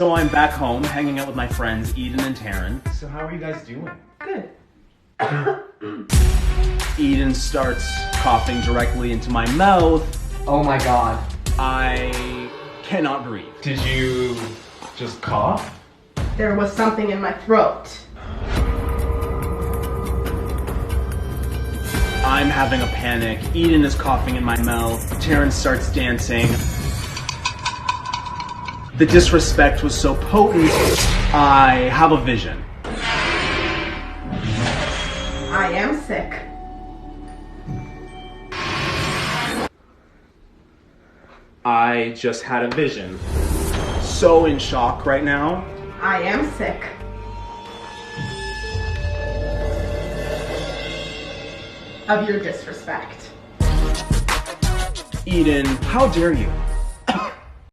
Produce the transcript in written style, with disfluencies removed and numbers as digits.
So I'm back home, hanging out with my friends Eden and Taryn. So how are you guys doing? Good. Eden starts coughing directly into my mouth. Oh my god. I cannot breathe. Did you just cough? There was something in my throat. I'm having a panic. Eden is coughing in my mouth. Taryn starts dancing. The disrespect was so potent, I have a vision. I am sick. I just had a vision. So in shock right now. I am sick. Of your disrespect. Eden, how dare you?